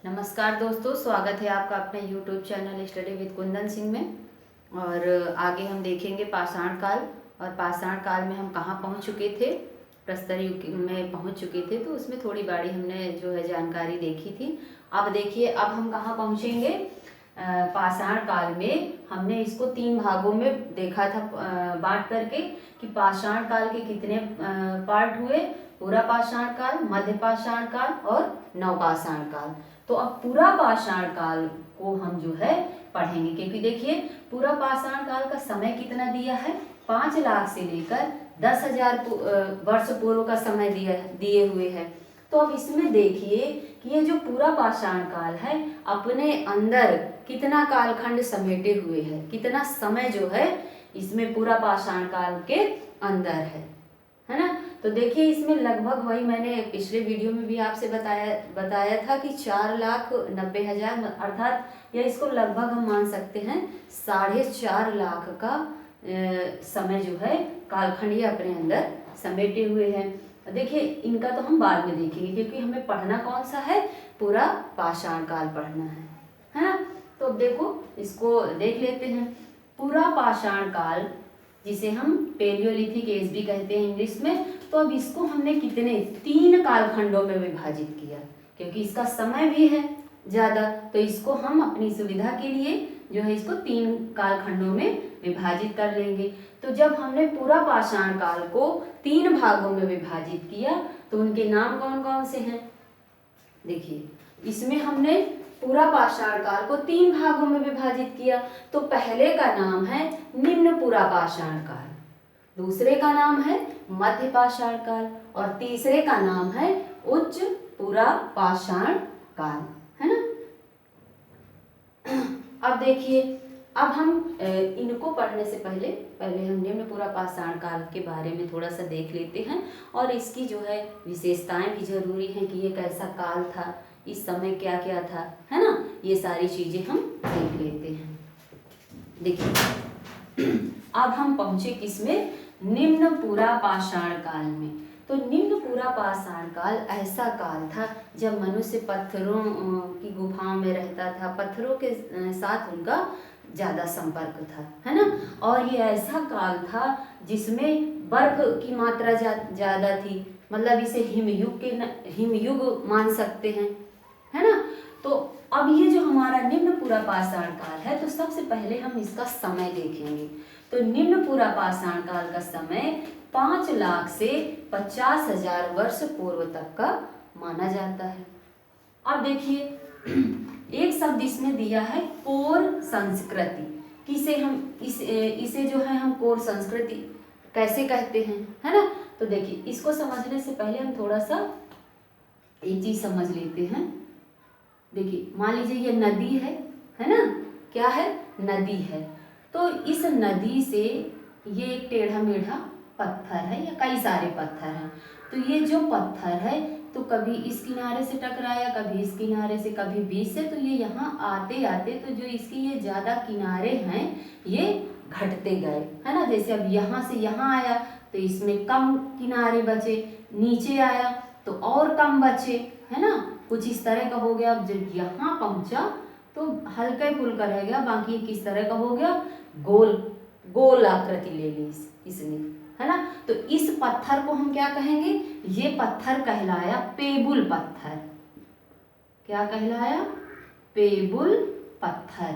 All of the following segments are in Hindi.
नमस्कार दोस्तों, स्वागत है आपका अपने YouTube channel study with Kundan Singh में। और आगे हम देखेंगे पाषाण काल। और पाषाण काल में हम कहाँ पहुँच चुके थे, प्रस्तर युग में पहुँच चुके थे, तो उसमें थोड़ी बाड़ी हमने जो है जानकारी देखी थी। अब देखिए, अब हम कहाँ पहुँचेंगे। पाषाण काल में हमने इसको 3 भागों में देखा था बांट करके कि पाषाण काल के कितने पार्ट हुए। पूरा पाषाण काल, मध्य पाषाण काल और नवपाषाण काल। तो अब पूरा पाषाण काल को हम जो है पढ़ेंगे, क्योंकि देखिए पूरा पाषाण काल का समय कितना दिया है, 5 लाख से लेकर 10,000 वर्ष पूर्व का समय दिए हुए है। तो अब इसमें देखिए कि ये जो पूरा पाषाण काल है अपने अंदर कितना कालखंड समेटे हुए है, कितना समय जो है इसमें पूरा पाषाण काल के अंदर है ना। तो देखिए इसमें लगभग वही मैंने पिछले वीडियो में भी आपसे बताया था कि 4,90,000, अर्थात या इसको लगभग हम मान सकते हैं 4.5 लाख का समय जो है कालखंड ये अपने अंदर समेटे हुए हैं। देखिए इनका तो हम बाद में देखेंगे, क्योंकि हमें पढ़ना कौन सा है, पूरा पाषाण काल पढ़ना है ना। तो अब देखो इसको देख लेते हैं। पूरा पाषाण काल, जिसे हम पेलियोलिथिक एज भी कहते हैं इंग्लिश में, तो अब इसको हमने कितने 3 कालखंडों में विभाजित किया, क्योंकि इसका समय भी है ज़्यादा। तो इसको हम अपनी सुविधा के लिए जो है इसको 3 कालखंडों में विभाजित कर लेंगे। तो जब हमने पूरा पाषाण काल को 3 भागों में विभाजित किया तो उनके नाम कौन कौन से हैं। देखिए इसमें हमने पूरा पाषाण काल को 3 भागों में विभाजित किया। तो पहले का नाम है निम्न पूरा पाषाण काल, दूसरे का नाम है मध्य पाषाण काल और तीसरे का नाम है उच्च पूरा पाषाण काल, है ना। अब देखिए, अब हम इनको पढ़ने से पहले हम निम्न पूरा पाषाण काल के बारे में थोड़ा सा देख लेते हैं। और इसकी जो है विशेषताएं भी जरूरी हैं कि ये कैसा काल था, इस समय क्या क्या था, है ना। ये सारी चीजें हम देख लेते हैं। देखिए अब हम पहुंचे किसमें, निम्न पूरा पाषाण काल में। तो निम्न पूरा पाषाण काल ऐसा काल था जब मनुष्य पत्थरों की गुफाओं में रहता था, पत्थरों के साथ उनका ज़्यादा संपर्क था, है ना। और ये ऐसा काल था जिसमें बर्फ की मात्रा ज़्यादा थी, मतलब इसे हिमयुग मान सकते हैं, है ना। तो अब ये जो हमारा निम्न पूरा पाषाण काल है, तो सबसे पहले हम इसका समय देखेंगे। तो निम्न पूरा पाषाण काल का समय 5 लाख से 50,000 वर्ष पूर्व तक का माना जाता है। अब देखिए एक शब्द इसमें दिया है कोर संस्कृति, किसे हम इसे जो है हम कोर संस्कृति कैसे कहते हैं, है ना। तो देखिए इसको समझने से पहले हम थोड़ा सा एक चीज समझ लेते हैं। देखिए मान लीजिए ये नदी है ना, क्या है, नदी है। तो इस नदी से ये एक टेढ़ा मेढ़ा पत्थर है या कई सारे पत्थर हैं। तो ये जो पत्थर है तो कभी इस किनारे से टकराया, कभी इस किनारे से, कभी बीच से। तो ये यहाँ आते आते तो जो इसकी ये ज़्यादा किनारे हैं ये घटते गए, है ना। जैसे अब यहाँ से यहाँ आया तो इसमें कम किनारे बचे, नीचे आया तो और कम बचे, है ना। कुछ इस तरह का हो गया। अब जब यहाँ पहुँचा तो हल्का फुल्का रह गया, बाकी किस तरह का हो गया, गोल आकृति ले ली इसने, है ना। तो इस पत्थर को हम क्या कहेंगे, ये पत्थर कहलाया पेबुल पत्थर। क्या कहलाया, पेबुल पत्थर।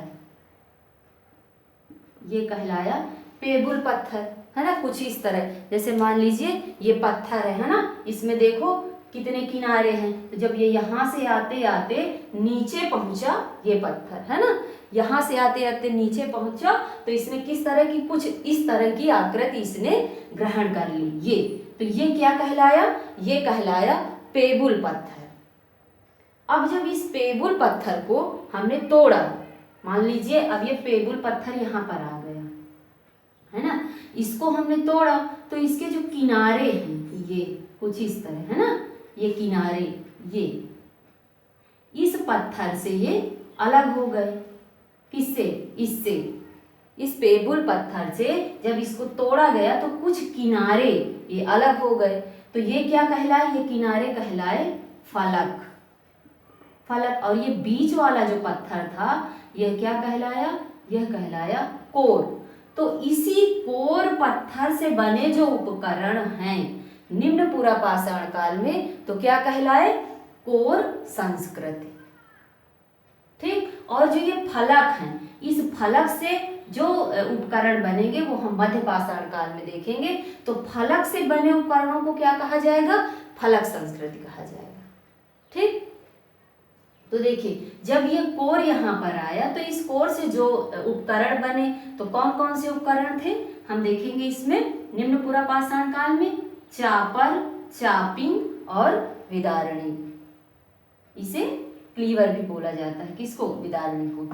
ये कहलाया पेबुल पत्थर, है ना। कुछ इस तरह, जैसे मान लीजिए ये पत्थर है ना, इसमें देखो कितने किनारे हैं। तो जब ये यहाँ से आते आते नीचे पहुंचा ये पत्थर, है ना, यहाँ से आते आते नीचे पहुंचा तो इसने किस तरह की, कुछ इस तरह की आकृति इसने ग्रहण कर ली। ये तो ये क्या कहलाया, ये कहलाया पेबुल पत्थर। अब जब इस पेबुल पत्थर को हमने तोड़ा, मान लीजिए अब ये पेबुल पत्थर यहाँ पर आ गया, है ना। इसको हमने तोड़ा तो इसके जो किनारे हैं ये कुछ इस तरह, है ना, ये किनारे ये इस पत्थर से ये अलग हो गए। किससे, इससे, इस पेबुल पत्थर से जब इसको तोड़ा गया तो कुछ किनारे ये अलग हो गए। तो ये क्या कहलाए, ये किनारे कहलाए फलक। फलक। और ये बीच वाला जो पत्थर था यह क्या कहलाया, यह कहलाया कोर। तो इसी कोर पत्थर से बने जो उपकरण हैं निम्न पूरा पाषाण काल में तो क्या कहलाए, कोर संस्कृति। ठीक, और जो ये फलक हैं, इस फलक से जो उपकरण बनेंगे वो हम मध्य पाषाण काल में देखेंगे। तो फलक से बने उपकरणों को क्या कहा जाएगा, फलक संस्कृति कहा जाएगा। ठीक, तो देखिए जब ये कोर यहाँ पर आया तो इस कोर से जो उपकरण बने तो कौन कौन से उपकरण थे हम देखेंगे इसमें निम्न पूरा पाषाण काल में, चापर, चापिंग और विदारणी। इसे क्लीवर भी बोला जाता है, किसको, विदारणी को।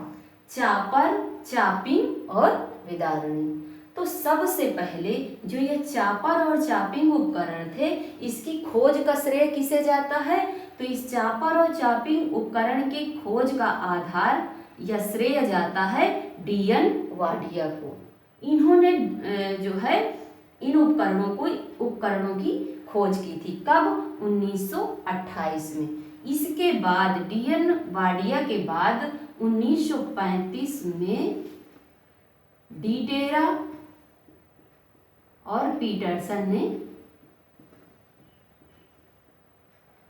चापर, चापिंग और विदारणी। तो सबसे पहले जो ये चापर और चापिंग उपकरण थे इसकी खोज का श्रेय किसे जाता है, तो इस चापर और चापिंग उपकरण की खोज का आधार या श्रेय जाता है डीएन वाडिया को। इन्होंने जो है इन उपकरणों की खोज की थी, कब, 1928 में। इसके बाद डीएन वाडिया के बाद 1935 में डीटेरा और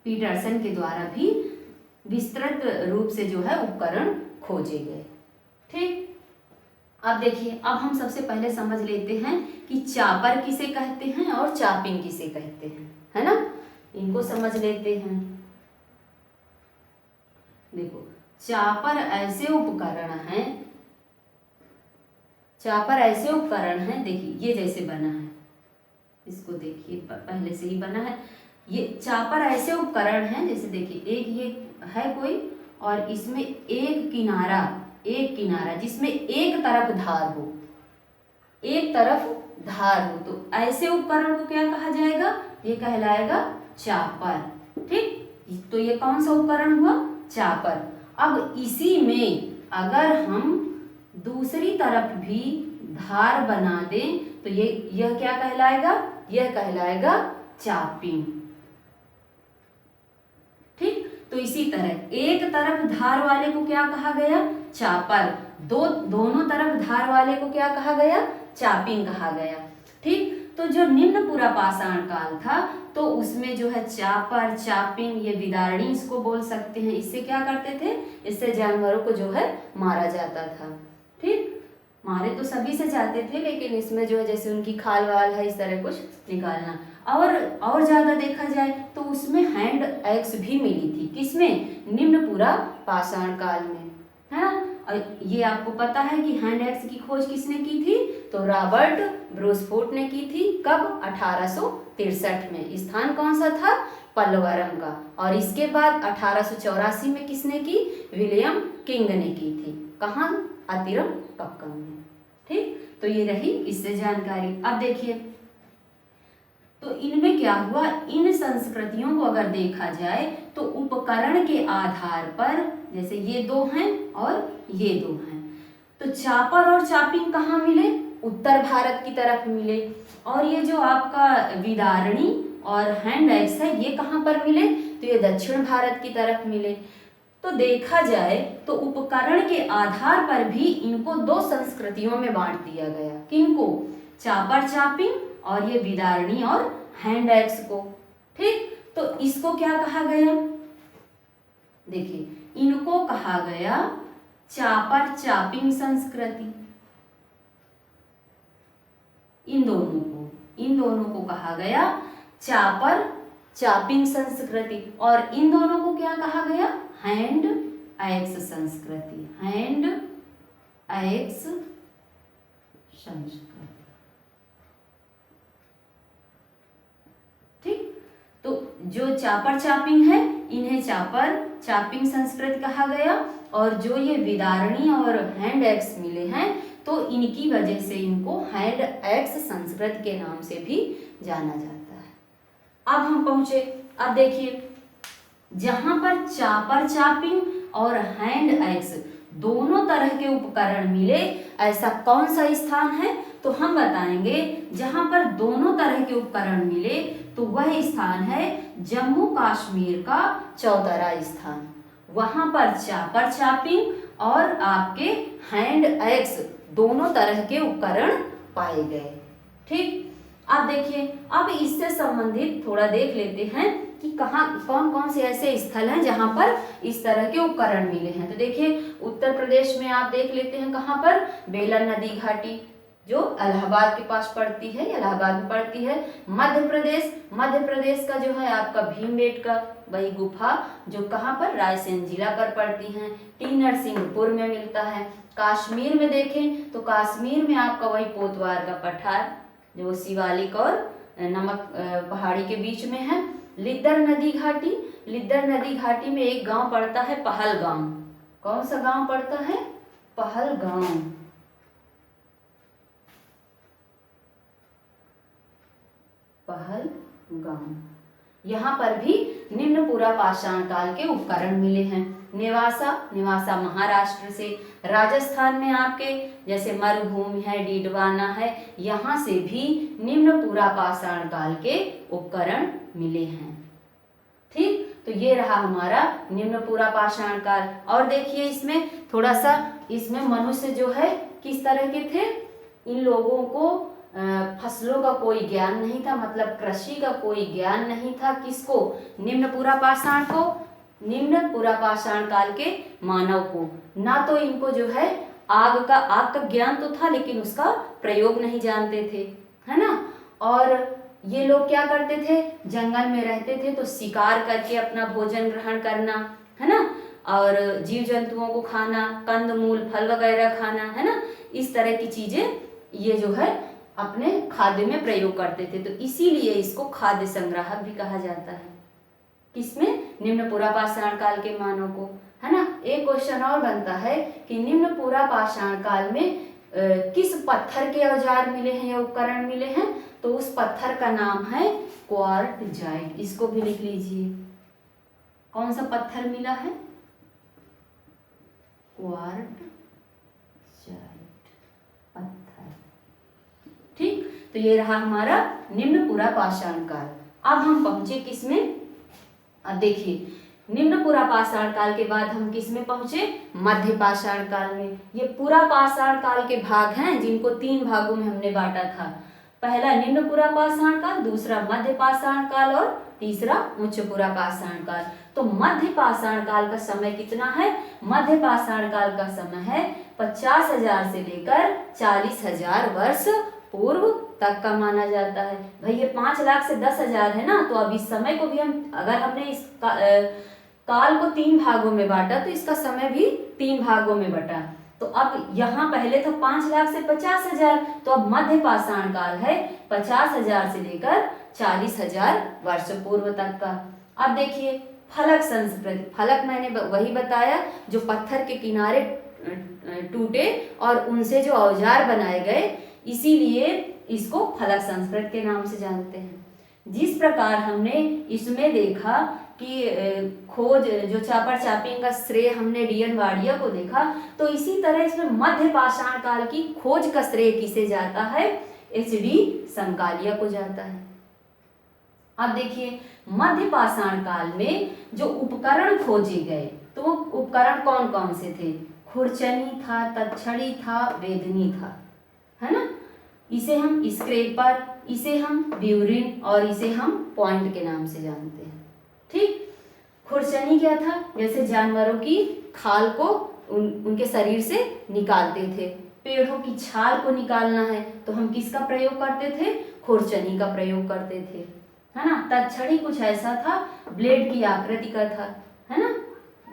पीटरसन के द्वारा भी विस्तृत रूप से जो है उपकरण खोजे गए। ठीक, अब देखिए, अब हम सबसे पहले समझ लेते हैं कि चापर किसे कहते हैं और चापिंग किसे कहते हैं, है ना। इनको समझ लेते हैं। देखो, चापर ऐसे उपकरण हैं, देखिए ये जैसे बना है, इसको देखिए पहले से ही बना है। ये चापर ऐसे उपकरण हैं, जैसे देखिए एक ये है कोई और इसमें एक किनारा जिसमें एक तरफ धार हो, तो ऐसे उपकरण को क्या कहा जाएगा, ये कहलाएगा चापर। ठीक, तो ये कौन सा उपकरण हुआ, चापर। अब इसी में अगर हम दूसरी तरफ भी धार बना दें तो यह क्या कहलाएगा, यह कहलाएगा चापिंग। ठीक, तो इसी तरह एक तरफ धार वाले को क्या कहा गया, चापर। दोनों तरफ धार वाले को क्या कहा गया, चापिंग कहा गया। ठीक, तो जो निम्न पूरा पाषाण काल था तो उसमें जो है चापर, चापिंग, ये विदारणी इसको बोल सकते हैं। इससे क्या करते थे, इससे जानवरों को जो है मारा जाता था। ठीक, मारे तो सभी से जाते थे, लेकिन इसमें जो है जैसे उनकी खाल वाल है इस तरह कुछ निकालना। और ज्यादा देखा जाए तो उसमें हैंड एक्स भी मिली थी, किसमें, निम्न पूरा पाषाण काल में, है ना। और ये आपको पता है कि हैंड एक्स की खोज किसने की थी, तो रॉबर्ट ब्रूसफोर्ड ने की थी। कब, 1863 में। स्थान कौन सा था, पल्लवरम का। और इसके बाद 1884 में किसने की, विलियम किंग ने की थी। कहाँ, अतिरम पक्कम में। ठीक, तो ये रही इससे जानकारी। अब देखिए, तो इनमें क्या हुआ, इन संस्कृतियों को अगर देखा जाए तो उपकरण के आधार पर, जैसे ये दो हैं और ये दो हैं, तो चापर और चापिंग कहाँ मिले, उत्तर भारत की तरफ मिले। और ये जो आपका विदारणी और हैंड एक्स है ये कहाँ पर मिले, तो ये दक्षिण भारत की तरफ मिले। तो देखा जाए तो उपकरण के आधार पर भी इनको दो संस्कृतियों में बांट दिया गया। किनको, चापर चापिंग और ये विदारणी और हैंड एक्स को। ठीक, तो इसको क्या कहा गया, देखिए इनको कहा गया चापर चापिंग संस्कृति। इन दोनों को कहा गया चापर चापिंग संस्कृति। और इन दोनों को क्या कहा गया, हैंड एक्स संस्कृति। हैंड एक्स संस्कृति। ठीक, तो जो चापर चापिंग है इन्हें चापर चापिंग संस्कृति कहा गया। और जो ये विदारणी और हैंड एक्स मिले हैं तो इनकी वजह से इनको हैंड एक्स संस्कृति के नाम से भी जाना जाता है। अब हम पहुंचे, अब देखिए जहां पर चापर चापिंग और हैंड एक्स दोनों तरह के उपकरण मिले, ऐसा कौन सा स्थान है, तो हम बताएंगे जहां पर दोनों तरह के उपकरण मिले तो वह स्थान है जम्मू कश्मीर का चौतरा स्थान। वहां पर चापर चापिंग और आपके हैंड एक्स दोनों तरह के उपकरण पाए गए। ठीक, अब देखिए, अब इससे संबंधित थोड़ा देख लेते हैं कि कहाँ कौन कौन से ऐसे स्थल हैं जहां पर इस तरह के उपकरण मिले हैं। तो देखिए, उत्तर प्रदेश में आप देख लेते हैं कहाँ पर, बेलन नदी घाटी जो इलाहाबाद के पास पड़ती है, इलाहाबाद में पड़ती है। मध्य प्रदेश का जो है आपका भीमबेटका वही गुफा जो कहाँ पर, रायसेन जिला पर पड़ती है। टी नरसिंहपुर में मिलता है। कश्मीर में देखें तो कश्मीर में आपका वही पोतवार का पठार जो शिवालिक और नमक पहाड़ी के बीच में है। लिद्दर नदी घाटी में एक गांव पड़ता है पहलगाम। कौन सा गांव पड़ता है, पहलगाम। पहलगाम, यहाँ पर भी निम्न पुरा पाषाण काल के उपकरण मिले हैं। नेवासा महाराष्ट्र से, राजस्थान में आपके जैसे मरुभूमि है, डीडवाना है, यहाँ से भी निम्न पुरा पाषाण काल के उपकरण मिले हैं। ठीक, तो ये रहा हमारा निम्न पुरा पाषाण काल। और देखिए इसमें थोड़ा सा, इसमें मनुष्य जो है किस तरह के थे, इन लोगों को फसलों का कोई ज्ञान नहीं था, मतलब कृषि का कोई ज्ञान नहीं था। किसको, निम्न पुरा पाषाण काल के मानव को। ना तो इनको जो है आग का ज्ञान तो था, लेकिन उसका प्रयोग नहीं जानते थे, है ना। और ये लोग क्या करते थे, जंगल में रहते थे तो शिकार करके अपना भोजन ग्रहण करना, है ना, और जीव जंतुओं को खाना, कंद मूल फल वगैरह खाना, है ना, इस तरह की चीजें ये जो है अपने खाद्य में प्रयोग करते थे। तो इसीलिए इसको खाद्य संग्राहक भी कहा जाता है। किसमें, निम्न पुरा पाषाण काल के मानव को, है ना। एक क्वेश्चन और बनता है कि निम्न पुरा पाषाण काल में किस पत्थर के औजार मिले हैं या उपकरण मिले हैं, तो उस पत्थर का नाम है क्वार्टजाइट। इसको भी लिख लीजिए, कौन सा पत्थर मिला है, क्वार्टजाइट पत्थर। ठीक, तो ये रहा हमारा निम्न पुरा पाषाण काल। अब हम पहुंचे किसमें, अब देखिए, निम्न पुरा पाषाण काल के बाद हम किस में पहुंचे, मध्य पाषाण काल में। ये पूरा पाषाण काल के भाग हैं जिनको 3 भागों में हमने बांटा था। पहला निम्न पुरा पाषाण काल, दूसरा मध्य पाषाण काल और तीसरा उच्च पुरा पाषाण काल। तो मध्य पाषाण काल का समय कितना है, मध्य पाषाण काल का समय है 50,000 से लेकर 40,000 वर्ष पूर्व तक का माना जाता है। भाई ये 5 लाख से 10,000 है ना, तो अब इस समय को भी हम, अगर हमने इस काल को 3 भागों में बांटा तो इसका समय भी 3 भागों में बटा। तो अब यहाँ पहले था 5 लाख से 50,000, तो अब मध्य पाषाण काल है 50,000 से लेकर 40,000 वर्ष पूर्व तक का। अब देखिए फलक संस्कृति, फलक मैंने वही बताया जो पत्थर के किनारे टूटे और उनसे जो औजार बनाए गए, इसीलिए इसको फलक संस्कृत के नाम से जानते हैं। जिस प्रकार हमने इसमें देखा कि खोज जो चापर चापिंग का श्रेय हमने डीएन वाडिया को देखा, तो इसी तरह इसमें मध्य पाषाण काल की खोज का श्रेय किसे जाता है, एचडी संकालिया को जाता है। अब देखिए मध्य पाषाण काल में जो उपकरण खोजे गए, तो वो उपकरण कौन कौन से थे, खुरचनी था, तक्षणी था, वेदनी था, है ना। इसे हम स्क्रेपर, इसे हम ब्यूरिन और इसे हम पॉइंट के नाम से जानते हैं। ठीक, खुरचनी क्या था, जैसे जानवरों की खाल को उनके शरीर से निकालते थे। पेड़ों की छाल को निकालना है तो हम किसका प्रयोग करते थे, खुरचनी का प्रयोग करते थे, है ना। तक्षणी कुछ ऐसा था, ब्लेड की आकृति का था, है ना।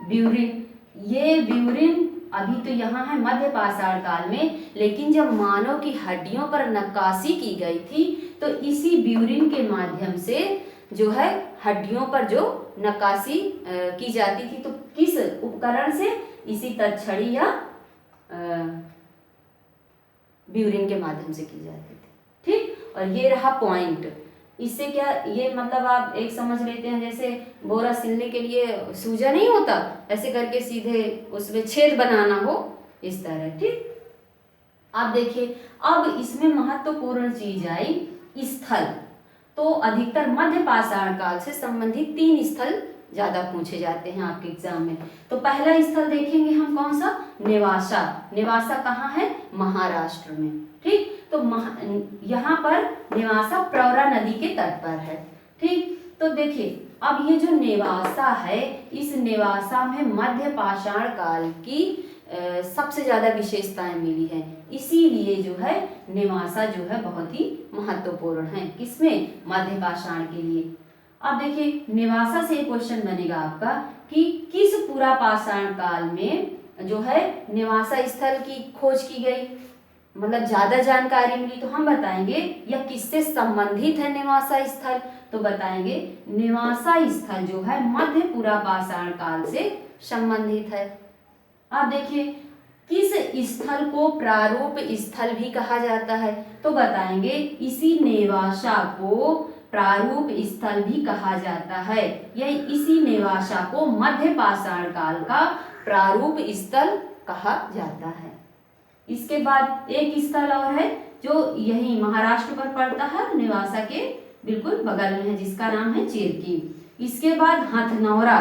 ब्यूरिन, ये ब्यूरिन अभी तो यहाँ है मध्य पाषाण काल में, लेकिन जब मानव की हड्डियों पर नक्काशी की गई थी तो इसी ब्यूरिन के माध्यम से जो है हड्डियों पर जो नक्काशी की जाती थी, तो किस उपकरण से, इसी तक्षणी या ब्यूरिन के माध्यम से की जाती थी। ठीक, और ये रहा पॉइंट। इससे क्या, ये मतलब आप एक समझ लेते हैं जैसे बोरा सिलने के लिए सूजा नहीं होता, ऐसे करके सीधे उसमें छेद बनाना हो, इस तरह। ठीक, आप देखिए अब इसमें महत्वपूर्ण चीज आई स्थल। तो अधिकतर मध्य पाषाण काल से संबंधित 3 स्थल ज़्यादा पूछे जाते हैं आपके एग्जाम में। तो पहला स्थल देखेंगे हम कौन सा, नेवासा। नेवासा कहाँ है, महाराष्ट्र में। ठीक, तो यहाँ पर नेवासा प्रवरा नदी के तट पर है। ठीक, तो देखिए अब ये जो नेवासा है, इस नेवासा में मध्य पाषाण काल की सबसे ज्यादा विशेषताएं मिली है, इसीलिए जो है नेवासा जो है बहुत ही महत्वपूर्ण है। किसमें, मध्य पाषाण के लिए। अब देखिए नेवासा से क्वेश्चन बनेगा आपका कि किस पूरा पाषाण काल में जो है नेवासा स्थल की खोज की गई, मतलब ज्यादा जानकारी मिली। तो हम बताएंगे यह किससे संबंधित है नेवासा स्थल, तो बताएंगे नेवासा स्थल जो है मध्य पूरा पाषाण काल से संबंधित है। अब देखिए किस स्थल को प्रारूप स्थल भी कहा जाता है, तो बताएंगे इसी नेवासा को प्रारूप स्थल भी कहा जाता है। यह इसी नेवासा को मध्य पाषाण काल का प्रारूप स्थल कहा जाता है। इसके बाद एक स्थल और है जो यही महाराष्ट्र पर पड़ता है, नेवासा के बिल्कुल बगल में है, जिसका नाम है चिरकी। इसके बाद हथनौरा,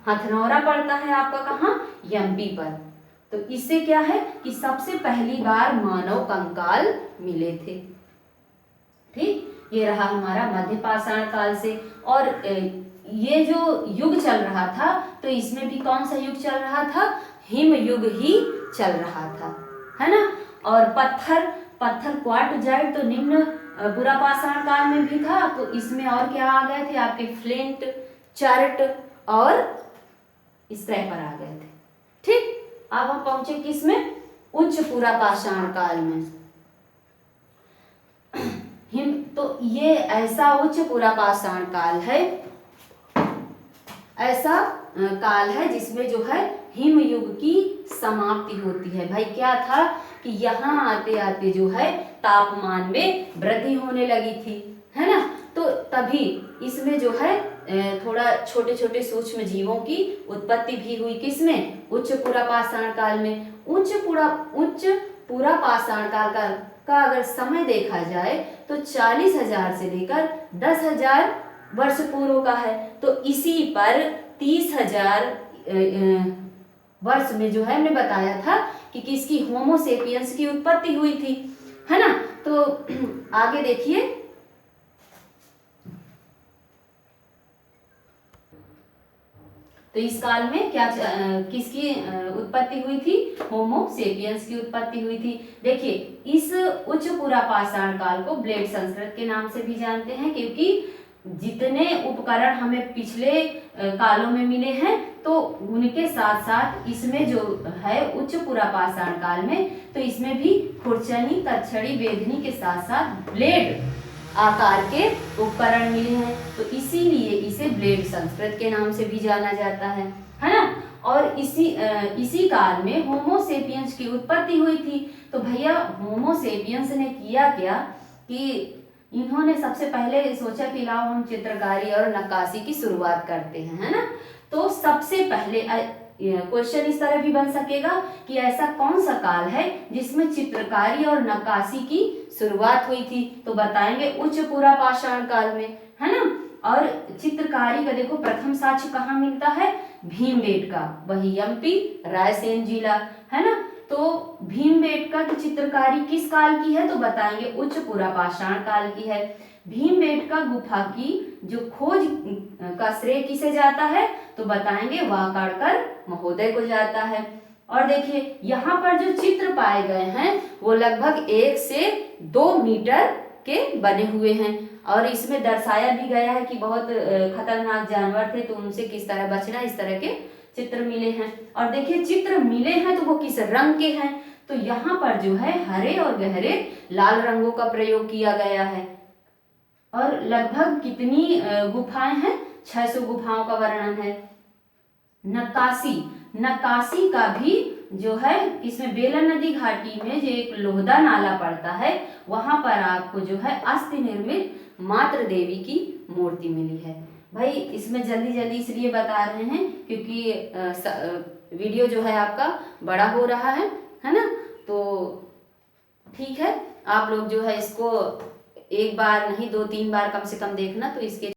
हथनौरा पड़ता है आपका कहाँ, एमपी पर। तो इससे क्या है कि सबसे पहली बार मानव कंकाल मिले थे। ठीक, ये रहा हमारा मध्य पाषाण काल से। और ये जो युग चल रहा था, तो इसमें भी कौन सा युग चल रहा था, हिम युग ही चल रहा था, है ना। और पत्थर क्वार्टजाइट तो निम्न पूरा पाषाण काल में भी था। तो इसमें और क्या आ गए थे आपके, फ्लिंट, चर्ट और स्क्रैपर आ गए थे। ठीक, अब हम पहुंचे किसमें, उच्च पूरा पाषाण काल में। तो ये ऐसा उच्च पूरा पाषाण काल है, ऐसा काल है जिसमें जो है हिम युग की समाप्ति होती है। भाई क्या था कि यहाँ आते आते जो है तापमान में वृद्धि होने लगी थी, है ना। तो तभी इसमें जो है थोड़ा छोटे छोटे सूक्ष्म जीवों की उत्पत्ति भी हुई। किसमें, उच्च पूरा पाषाण काल में। उच्च पूरा पाषाण काल का अगर समय देखा जाए तो 40,000 से लेकर 10,000 वर्ष पूर्व का है। तो इसी पर 30,000 वर्ष में जो है हमने बताया था कि किसकी, होमोसेपियंस की उत्पत्ति हुई थी, है ना। तो आगे देखिए, तो इस काल में क्या किसकी उत्पत्ति हुई थी, होमोसेपियंस की उत्पत्ति हुई थी। देखिए इस उच्च पूरा पाषाण काल को ब्लेड संस्कृत के नाम से भी जानते हैं, क्योंकि जितने उपकरण हमें पिछले कालों में मिले हैं, तो उनके साथ साथ इसमें जो है उच्च पूरा पाषाण काल में, तो इसमें भी खुरचनी, तक्षणी, वेधनी के साथ साथ ब्लेड आकार के उपकरण मिले हैं। तो इसीलिए इसे ब्लेड संस्कृत के नाम से भी जाना जाता है ना। और इसी काल में होमोसेपियंस की उत्पत्ति हुई थी। तो भैया होमोसेपियंस ने किया क्या कि इन्होंने सबसे पहले सोचा कि लाओ हम चित्रकारी और नक्काशी की शुरुआत करते हैं, है ना। तो सबसे पहले क्वेश्चन इस तरह भी बन सकेगा कि ऐसा कौन सा काल है जिसमें चित्रकारी और नक्काशी की शुरुआत हुई थी, तो बताएंगे उच्च पूरा पाषाण काल में, है ना। और चित्रकारी का देखो प्रथम साक्ष्य कहाँ मिलता है, भीमबेटका, वही एमपी रायसेन जिला, है ना। तो भीमबेटका की चित्रकारी किस काल की है, तो बताएंगे उच्च पूरा पाषाण काल की है। भीमबेटका गुफा की जो खोज का श्रेय किसे जाता है, तो बताएंगे वाकाड़कर महोदय को जाता है। और देखिए यहाँ पर जो चित्र पाए गए हैं वो लगभग 1 से 2 मीटर के बने हुए हैं। और इसमें दर्शाया भी गया है कि बहुत खतरनाक जानवर थे, तो उनसे किस तरह बचना, इस तरह के चित्र मिले हैं। और देखिए चित्र मिले हैं तो वो किस रंग के हैं, तो यहाँ पर जो है हरे और गहरे लाल रंगों का प्रयोग किया गया है। और लगभग कितनी गुफाएं हैं, 600 गुफाओं का वर्णन है। नक्काशी का भी जो है इसमें बेलन नदी घाटी में जो एक लोहदा नाला पड़ता है, वहां पर आपको जो है अस्थि निर्मित मातृ देवी की मूर्ति मिली है। भाई इसमें जल्दी जल्दी इसलिए बता रहे हैं क्योंकि वीडियो जो है आपका बड़ा हो रहा है ना। तो ठीक है, आप लोग जो है इसको एक बार नहीं 2-3 बार कम से कम देखना, तो इसके